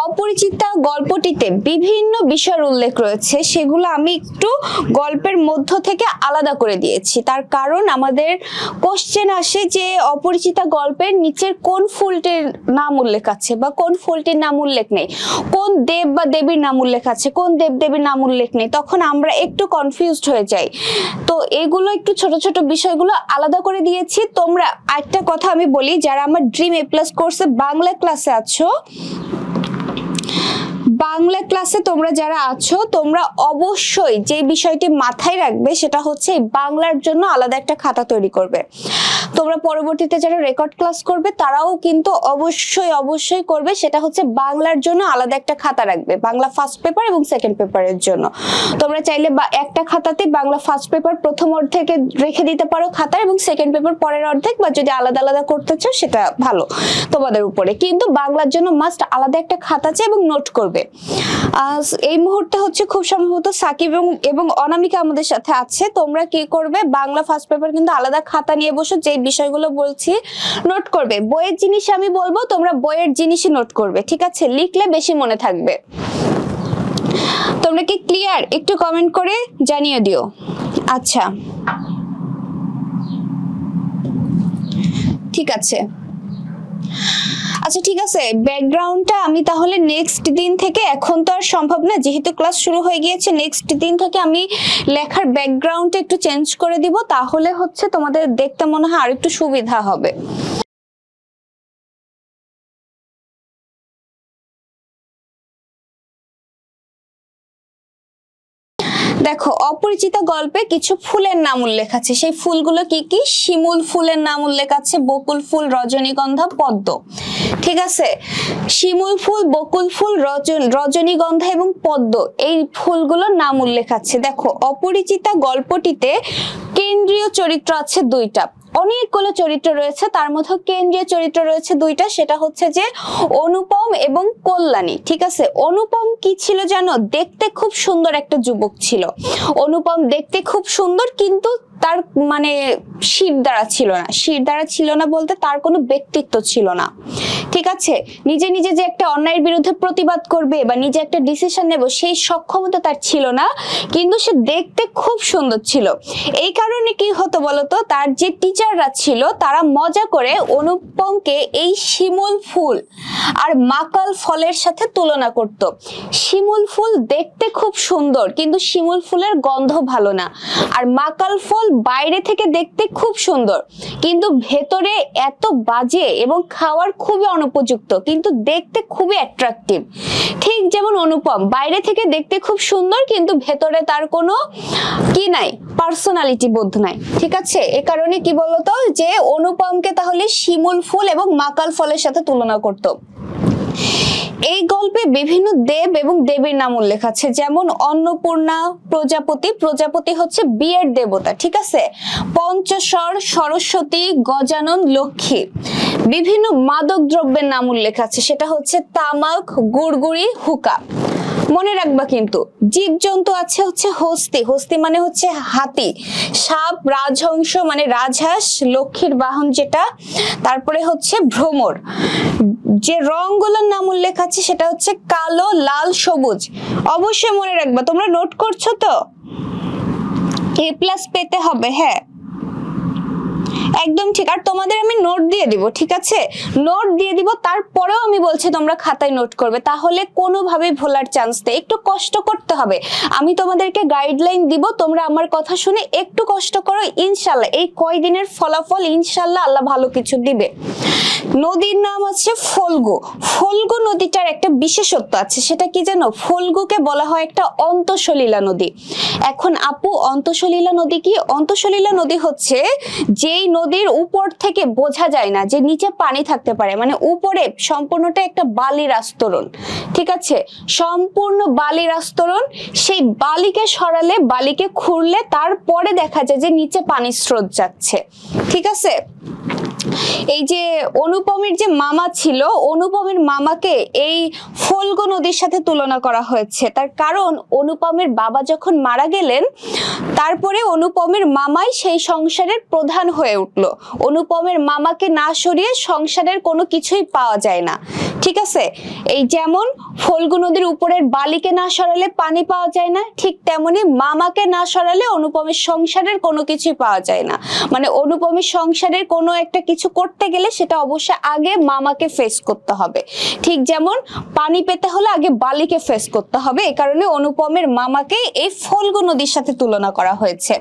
অপরিচিতা গল্পটিতে বিভিন্ন বিষয়ের উল্লেখ রয়েছে, সেগুলো আমি একটু গল্পের মধ্য থেকে আলাদা করে দিয়েছি। তার কারণ আমাদের কোশ্চেন আসে যে অপরিচিতা গল্পের নিচের কোন ফুলটির নাম উল্লেখ আছে বা কোন ফুলটির নাম উল্লেখ নেই, কোন দেব বা দেবীর নাম উল্লেখ আছে, কোন দেব দেবীর নাম উল্লেখ নেই, তখন আমরা একটু কনফিউজড হয়ে যাই। তো এগুলো একটু ছোট ছোট বিষয়গুলো আলাদা করে দিয়েছি। তোমরা একটা কথা আমি বলি, যারা আমার ড্রিম এ প্লাস কোর্সে বাংলা ক্লাসে আছো, বাংলা ক্লাসে তোমরা যারা আছো, তোমরা অবশ্যই যে বিষয়টি মাথায় রাখবে সেটা হচ্ছে বাংলার জন্য আলাদা একটা খাতা তৈরি করবে। তোমরা পরবর্তীতে যারা রেকর্ড ক্লাস করবে তারাও কিন্তু অবশ্যই করবে, সেটা হচ্ছে বাংলার জন্য আলাদা একটা খাতা রাখবে, বাংলা ফার্স্ট পেপার এবং সেকেন্ড পেপারের জন্য। তোমরা চাইলে একটা খাতাতে বাংলা ফার্স্ট পেপার প্রথম অর্ধেকে রেখে দিতে পারো খাতা, এবং সেকেন্ড পেপার পরের অর্ধেক, বা যদি আলাদা আলাদা করতে চাও সেটা ভালো তোমাদের উপরে। কিন্তু বাংলার জন্য মাস্ট আলাদা একটা খাতা চাই এবং নোট করবে। এই মুহূর্তে হচ্ছে খুব সম্ভবত সাকিব এবং অনামিকা আমাদের সাথে আছে। তোমরা কি করবে, বাংলা ফার্স্ট পেপার কিন্তু আলাদা খাতা নিয়ে বসো, যে বিষয়গুলো বলছি নোট করবে। বইয়ের জিনিস আমি বলবো, তোমরা বইয়ের জিনিসই নোট করবে, ঠিক আছে? লিখলে বেশি মনে থাকবে। তোমরা কি ক্লিয়ার? একটু কমেন্ট করে জানিয়ে দিও। আচ্ছা, ঠিক আছে। আচ্ছা ঠিক আছে, ব্যাকগ্রাউন্ডটা আমি তাহলে নেক্সট দিন থেকে, এখন তো আর সম্ভব না যেহেতু ক্লাস শুরু হয়ে গিয়েছে, নেক্সট দিন থেকে আমি লেখার ব্যাকগ্রাউন্ডটা একটু চেঞ্জ করে দিব, তাহলে হচ্ছে তোমাদের দেখতে মনে হয় আর একটু সুবিধা হবে। দেখো, অপরিচিতা গল্পে কিছু ফুলের নাম উল্লেখ আছে। সেই ফুলগুলো কি কি? শিমুল ফুলের নাম উল্লেখ আছে, বকুল ফুল, রজনীগন্ধা, পদ্ম। ঠিক আছে, শিমুল ফুল, বকুল ফুল, রজনীগন্ধা এবং পদ্ম, এই ফুলগুলোর নাম উল্লেখ আছে। দেখো, অপরিচিতা গল্পটিতে কেন্দ্রীয় চরিত্র আছে দুইটা। অনেকগুলো চরিত্র রয়েছে, তার মধ্যে কেন্দ্রীয় চরিত্র রয়েছে দুইটা, সেটা হচ্ছে যে অনুপম এবং কল্যাণী। ঠিক আছে, অনুপম কি ছিল জানো? দেখতে খুব সুন্দর একটা যুবক ছিল। অনুপম দেখতে খুব সুন্দর, কিন্তু তার মানে শিরদাঁড়া ছিল না বলতে তার কোনো ব্যক্তিত্ব ছিল না। ঠিক আছে, নিজে নিজে যে একটা অন্যায়ের বিরুদ্ধে প্রতিবাদ করবে বা নিজে একটা ডিসিশন নেব, সেই সক্ষমতা তার ছিল না, কিন্তু সে দেখতে খুব সুন্দর ছিল। এই কারণে কি হতো বলতো, তার যে টিচাররা ছিল তারা মজা করে অনুপমকে এই শিমুল ফুল আর মাকাল ফলের সাথে তুলনা করত। শিমুল ফুল দেখতে খুব সুন্দর, কিন্তু শিমুল ফুলের গন্ধ ভালো না, আর মাকাল ফল বাইরে থেকে দেখতে খুব সুন্দর কিন্তু ভেতরে এত বাজে এবং খাওয়ার খুবই অনুপযুক্ত, কিন্তু দেখতে খুবই অ্যাট্রাকটিভ। ঠিক যেমন অনুপম বাইরে থেকে দেখতে খুব সুন্দর, কিন্তু ভেতরে তার কোনো কি নাই, পার্সোনালিটি বোধ নাই। ঠিক আছে, এ কারণে কি বলতো যে অনুপমকে তাহলে শিমুল ফুল এবং মাকাল ফলের সাথে তুলনা করতো। এই গল্পে বিভিন্ন দেব এবং দেবীর নাম উল্লেখ আছে, যেমন অন্নপূর্ণা, প্রজাপতি। প্রজাপতি হচ্ছে বিয়ের দেবতা। ঠিক আছে, পঞ্চস্বর, সরস্বতী, গজানন, লক্ষ্মী। বিভিন্ন মাদক দ্রব্যের নাম উল্লেখ আছে, সেটা হচ্ছে তামাক, গুড়গুড়ি, হুকা। মনে রাখবা কিন্তু। জীবজন্তু আছে হচ্ছে হস্তি। হস্তি মানে হচ্ছে হাতি। সাপ, রাজহংস মানে রাজহাঁস, লক্ষ্মীর বাহন যেটা। তারপরে হচ্ছে ভ্রমর। যে রংগুলোর নাম উল্লেখ আছে সেটা হচ্ছে কালো, লাল, সবুজ। অবশ্যই মনে রাখবা। তোমরা নোট করছো তো? A+ পেতে হবে। হ্যাঁ, একদম ঠিক। আর তোমাদের আমি নোট দিয়ে দিব, ঠিক আছে? নোট দিয়ে দিব, তারপরেও আমি বলছি তোমরা খাতায় নোট করবে, তাহলে কোনোভাবেই ভোলার চান্স নেই। একটু কষ্ট করতে হবে। আমি তোমাদেরকে গাইডলাইন দিব, তোমরা আমার কথা শুনে একটু কষ্ট করো, ইনশাল্লাহ এই কয়দিনের ফলাফল ইনশাল্লাহ আল্লাহ ভালো কিছু দিবে। নদীর নাম আছে ফল্গু। ফল্গু নদীটার একটা বিশেষত্ব আছে, সেটা কি জানো? ফল্গুকে বলা হয় একটা অন্তঃসলীলা নদী। এখন আপু, অন্তঃসলীলা নদী কি? অন্তঃসলীলা নদী হচ্ছে যেই নদীর উপর থেকে বোঝা যায় না যে নিচে পানি থাকতে পারে, মানে উপরে সম্পূর্ণটা একটা বালির আস্তরণ। ঠিক আছে, সম্পূর্ণ বালির আস্তরণ। সেই বালিকে সরালে, বালিকে খুঁড়লে তারপরে দেখা যায় যে নিচে পানির স্রোত যাচ্ছে। ঠিক আছে, এই যে অনুপমের যে মামা ছিল, অনুপমের মামাকে এই ফল্গু নদীর সাথে তুলনা করা হয়েছে। তার কারণ অনুপমের বাবা যখন মারা গেলেন, তারপরে অনুপমের মামাই সেই সংসারের প্রধান হয়ে উঠলো। অনুপমের মামাকে না সরিয়ে সংসারের কোনো কিছুই পাওয়া যায় না। ঠিক আছে, এই যেমন ফল্গু নদীর উপরের বালিকে না সরালে পানি পাওয়া যায় না, ঠিক তেমনি মামাকে না সরালে অনুপমের সংসারের কোনো কিছুই পাওয়া যায় না। মানে অনুপমের সংসারের কোনো একটা কিছু করতে গেলে সেটা অবশ্যই আগে মামাকে ফেস করতে হবে। ঠিক যেমন পানি পেতে হলে আগে বালিকে ফেস করতে হবে। এই কারণে অনুপমের মামাকে এই ফল্গু নদীর সাথে তুলনা করা হয়েছে।